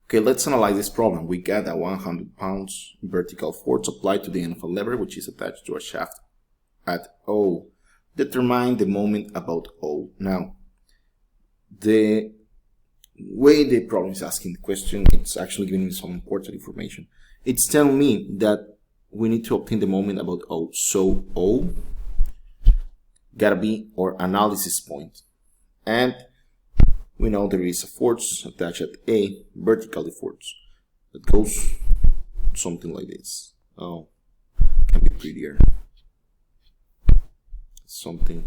Okay, let's analyze this problem. We got a 100 pounds vertical force applied to the end of a lever which is attached to a shaft at O. Determine the moment about O. Now, the way the problem is asking the question, it's actually giving me some important information. It's telling me that we need to obtain the moment about O. So O gotta be our analysis point. And we know there is a force attached at A, vertically force, that goes something like this. Oh, can be prettier. Something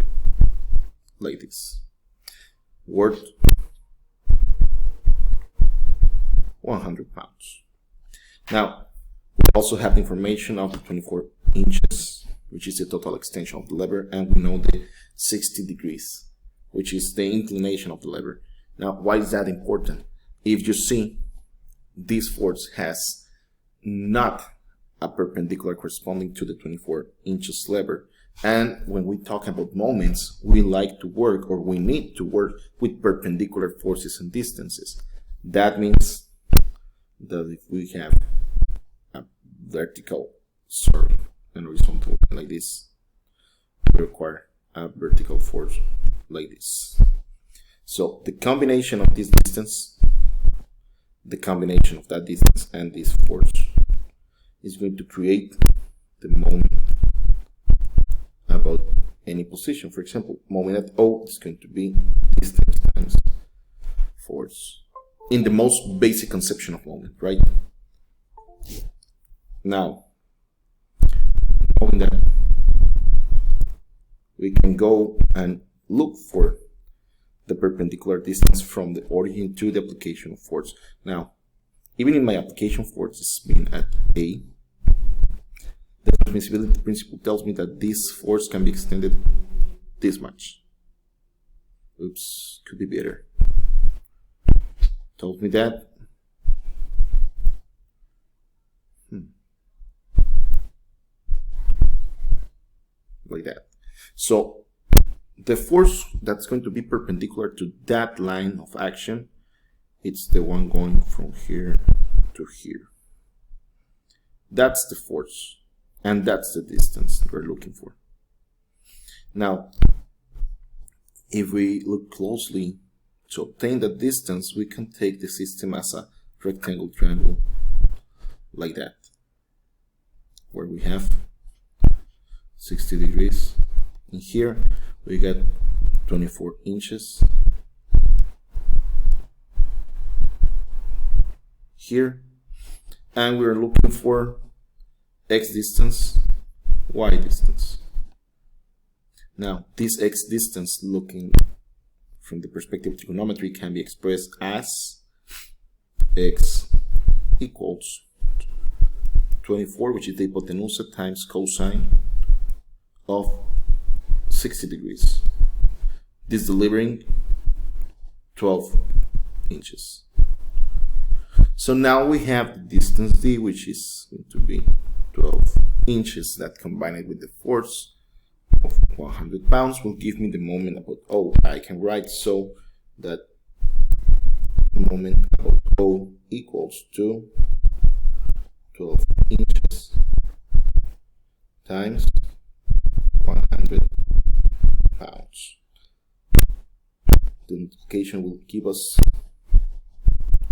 like this. Worth 100 pounds. Now, we also have the information of the 24 inches, which is the total extension of the lever, and we know the 60 degrees, which is the inclination of the lever. Now, why is that important? If you see, this force has not a perpendicular corresponding to the 24 inches lever. And when we talk about moments, we like to work, or we need to work with perpendicular forces and distances. That means that if we have a vertical, and horizontal like this, we require a vertical force like this. So the combination of this distance, the combination of that distance and this force is going to create the moment about any position. For example, moment at O is going to be distance times force, in the most basic conception of moment, right? Now, knowing that, we can go and look for the perpendicular distance from the origin to the application of force. Now, even in my application force is being at A, the transmissibility principle tells me that this force can be extended this much. Oops, could be better. Told me that. Like that. So the force that's going to be perpendicular to that line of action, it's the one going from here to here. That's the force, and that's the distance we're looking for. Now, if we look closely, to obtain the distance, we can take the system as a rectangle triangle like that, where we have 60 degrees. In here, we got 24 inches. Here, and we're looking for x distance, y distance. Now, this x distance, looking from the perspective of trigonometry, can be expressed as x equals 24, which is the hypotenuse times cosine of 60 degrees. This delivering 12 inches. So now we have the distance d, which is going to be 12 inches, that combined with the force of 100 pounds will give me the moment about O. I can write so that moment about O equals to 12 inches times 100 pounds. The multiplication will give us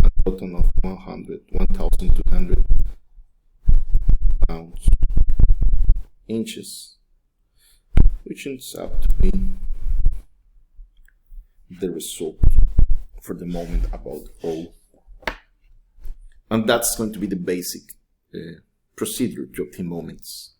a total of 1,200 pounds inches, which ends up to be the result for the moment about O. And that's going to be the basic procedure to obtain moments.